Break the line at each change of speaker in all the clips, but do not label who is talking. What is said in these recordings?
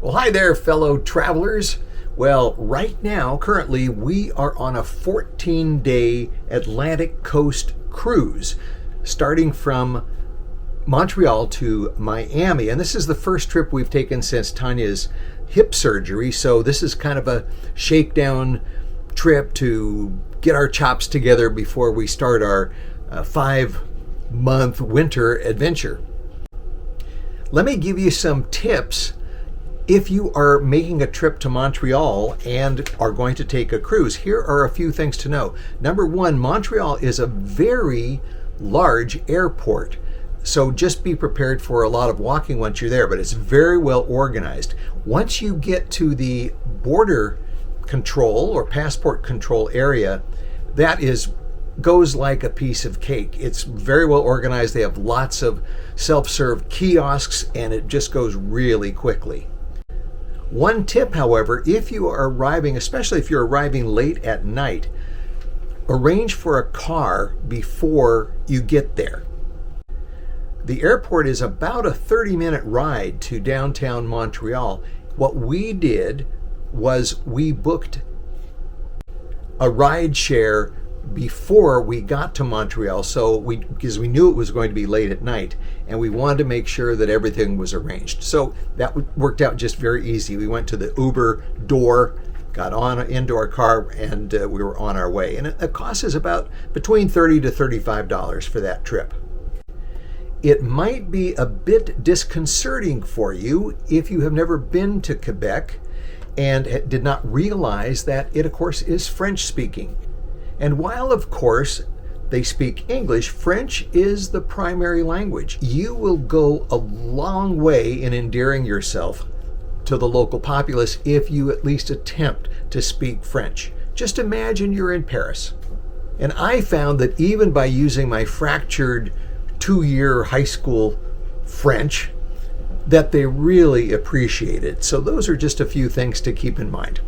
Well, hi there, fellow travelers. Well, right now, currently, we are on a 14-day Atlantic coast cruise, starting from Montreal to Miami. And this is the first trip we've taken since Tanya's hip surgery. So this is kind of a shakedown trip to get our chops together before we start our 5-month winter adventure. Let me give you some tips if you are making a trip to Montreal and are going to take a cruise. Here are a few things to know. Number one, Montreal is a very large airport. So just be prepared for a lot of walking once you're there, but it's very well organized. Once you get to the border control or passport control area, that goes like a piece of cake. It's very well organized. They have lots of self-serve kiosks and it just goes really quickly. One tip, however, if you are arriving, especially if you're arriving late at night, arrange for a car before you get there. The airport is about a 30-minute ride to downtown Montreal. What we did was we booked a ride share before we got to Montreal, because we knew it was going to be late at night, and we wanted to make sure that everything was arranged. So that worked out just very easy. We went to the Uber door, got into our car, and we were on our way. And it cost us about between $30 to $35 for that trip. It might be a bit disconcerting for you if you have never been to Quebec and did not realize that it, of course, is French speaking. And while, of course, they speak English, French is the primary language. You will go a long way in endearing yourself to the local populace if you at least attempt to speak French. Just imagine you're in Paris. And I found that even by using my fractured 2-year high school French, that they really appreciate it. So those are just a few things to keep in mind.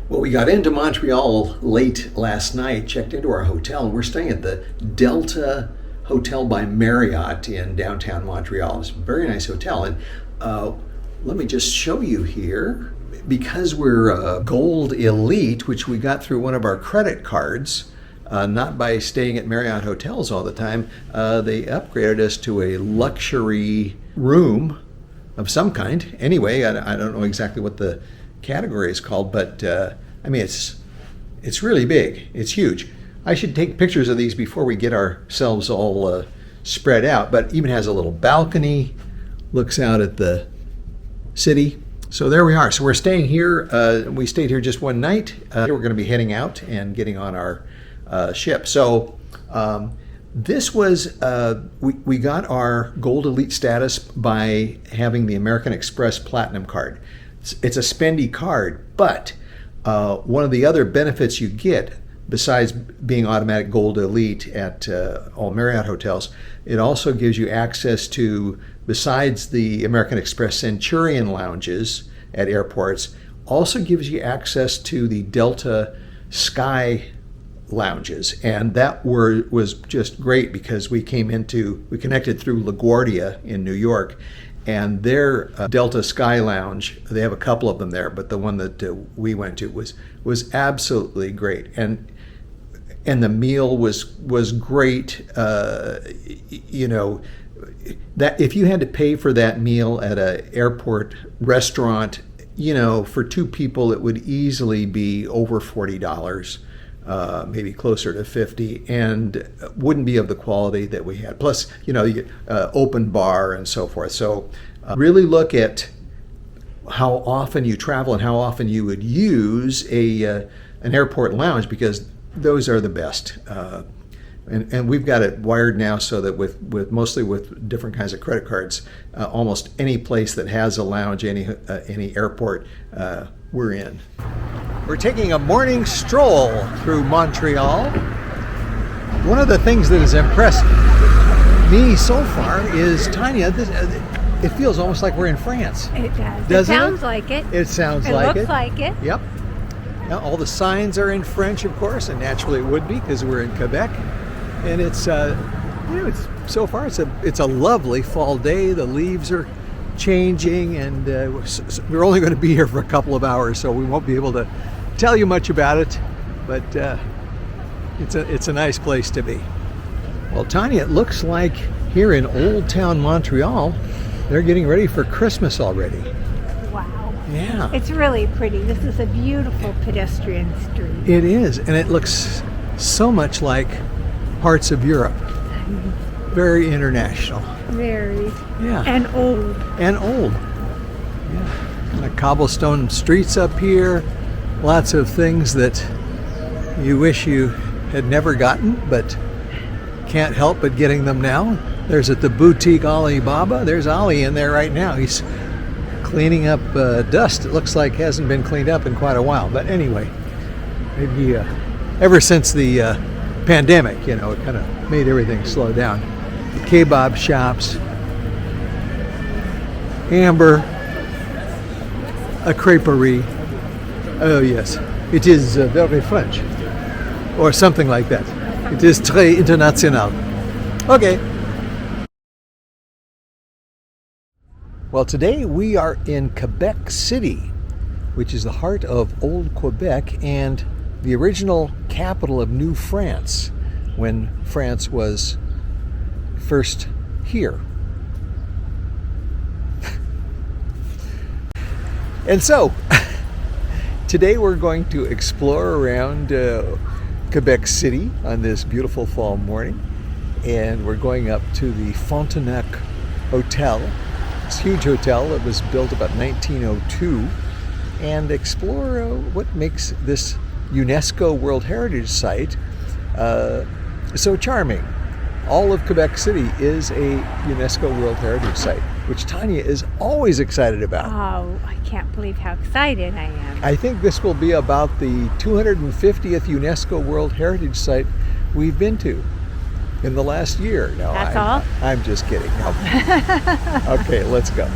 Well, we got into Montreal late last night, checked into our hotel, and we're staying at the Delta Hotel by Marriott in downtown Montreal. It's a very nice hotel. And let me just show you here, because we're Gold Elite, which we got through one of our credit cards, not by staying at Marriott hotels all the time, they upgraded us to a luxury room of some kind. Anyway, I don't know exactly what the category is called, but I mean, it's really big. It's huge. I should take pictures of these before we get ourselves all spread out, but even has a little balcony, looks out at the city. So there we are. So we're staying here. We stayed here just one night. We're going to be heading out and getting on our ship. So this was, we got our Gold Elite status by having the American Express Platinum card. It's a spendy card, but one of the other benefits you get, besides being automatic Gold Elite at all Marriott hotels, it also gives you access to, besides the American Express Centurion lounges at airports, also gives you access to the Delta Sky lounges. And that was just great because we connected through LaGuardia in New York, and their Delta Sky Lounge, they have a couple of them there, but the one that we went to was absolutely great. And the meal was great. You know, that if you had to pay for that meal at an airport restaurant, you know, for 2 people, it would easily be over $40. Maybe closer to 50, and wouldn't be of the quality that we had. Plus, you know, open bar and so forth. So really look at how often you travel and how often you would use an airport lounge, because those are the best. And we've got it wired now so that with mostly with different kinds of credit cards, almost any place that has a lounge, any airport, we're in. We're taking a morning stroll through Montreal. One of the things that has impressed me so far is, Tanya, it feels almost like we're in France.
It does.
Doesn't
it sounds like it.
It sounds like it.
It looks like it.
Yep. Now, all the signs are in French, of course, and naturally it would be because we're in Quebec. And it's so far it's a lovely fall day. The leaves are changing, and we're only going to be here for a couple of hours, so we won't be able to tell you much about it, but it's a nice place to be. Well, Tanya, it looks like here in Old Town Montreal, they're getting ready for Christmas already.
Wow.
Yeah.
It's really pretty. This is a beautiful pedestrian street.
It is, and it looks so much like parts of Europe. Very international.
Very.
Yeah.
And old.
And old. Yeah. And the cobblestone streets up here. Lots of things that you wish you had never gotten, but can't help but getting them now. There's at the boutique Alibaba. There's Ali in there right now. He's cleaning up dust. It looks like hasn't been cleaned up in quite a while. But anyway, maybe ever since the pandemic, it kind of made everything slow down. Kebab shops, Amber, a creperie. Oh yes, it is very French, or something like that. It is très international. Okay. Well, today we are in Quebec City, which is the heart of old Quebec and the original capital of New France when France was first here. And so, today we're going to explore around Quebec City on this beautiful fall morning, and we're going up to the Frontenac Hotel, this huge hotel that was built about 1902, and explore what makes this UNESCO World Heritage Site so charming. All of Quebec City is a UNESCO World Heritage Site, which Tanya is always excited about.
Oh, I can't believe how excited I am.
I think this will be about the 250th UNESCO World Heritage Site we've been to in the last year. No,
That's all?
I'm just kidding. No. Okay, let's go.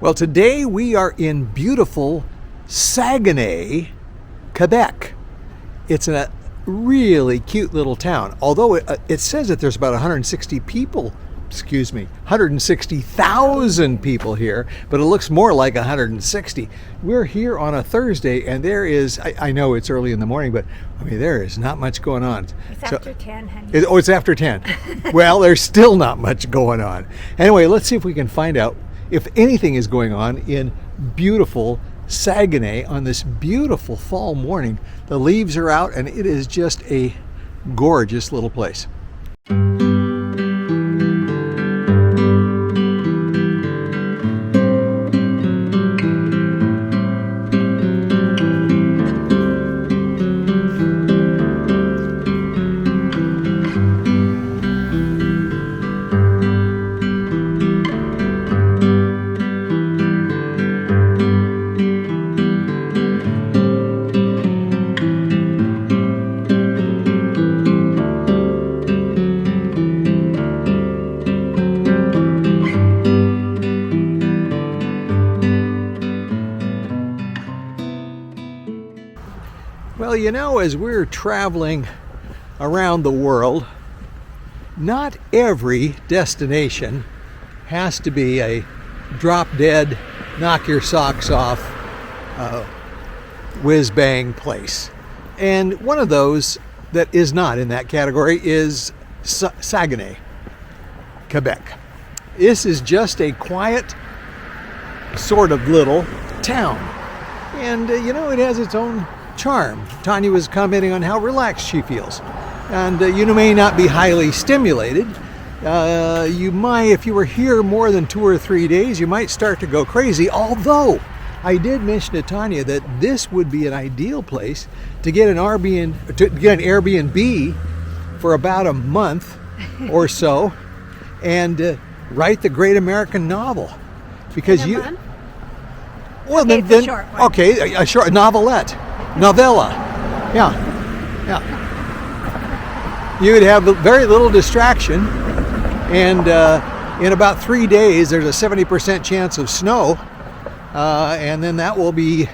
Well, today we are in beautiful Saguenay, Quebec. It's a really cute little town. Although it says that there's about 160,000 people here, but it looks more like 160. We're here on a Thursday, and there is, I know it's early in the morning, but I mean, there is not much going on.
It's after 10, honey.
It's after 10. Well, there's still not much going on. Anyway, let's see if we can find out if anything is going on in beautiful Saguenay on this beautiful fall morning. The leaves are out and it is just a gorgeous little place. Well, you know, as we're traveling around the world, not every destination has to be a drop-dead, knock your socks off, whiz-bang place. And one of those that is not in that category is Saguenay, Quebec. This is just a quiet sort of little town. And, you know, it has its own charm. Tanya was commenting on how relaxed she feels. And you may not be highly stimulated. You might, if you were here more than 2 or 3 days, you might start to go crazy. Although, I did mention to Tanya that this would be an ideal place to get an Airbnb for about a month or so and write the great American novel. Because
In a month?
Well,
Okay,
then,
it's a short one.
okay, a short novella. Yeah. You would have very little distraction, and in about 3 days, there's a 70% chance of snow, and then that will be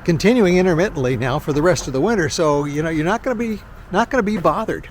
continuing intermittently now for the rest of the winter. So you know you're not going to be bothered.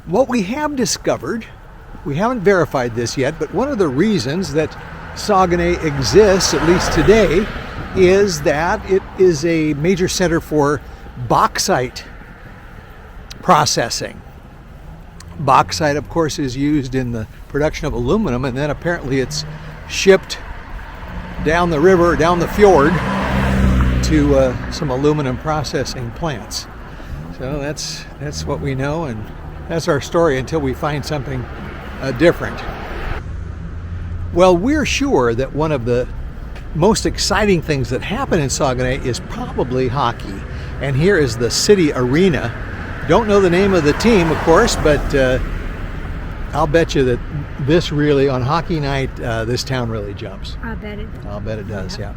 What we have discovered, we haven't verified this yet, but one of the reasons that Saguenay exists, at least today, is that it is a major center for bauxite processing. Bauxite, of course, is used in the production of aluminum, and then apparently it's shipped down the river, down the fjord, to some aluminum processing plants. So that's what we know, and that's our story until we find something different. Well, we're sure that one of the most exciting things that happen in Saguenay is probably hockey. And here is the city arena. Don't know the name of the team, of course, but I'll bet you that this really, on hockey night, this town really jumps.
I bet it does.
I'll bet it does, yeah.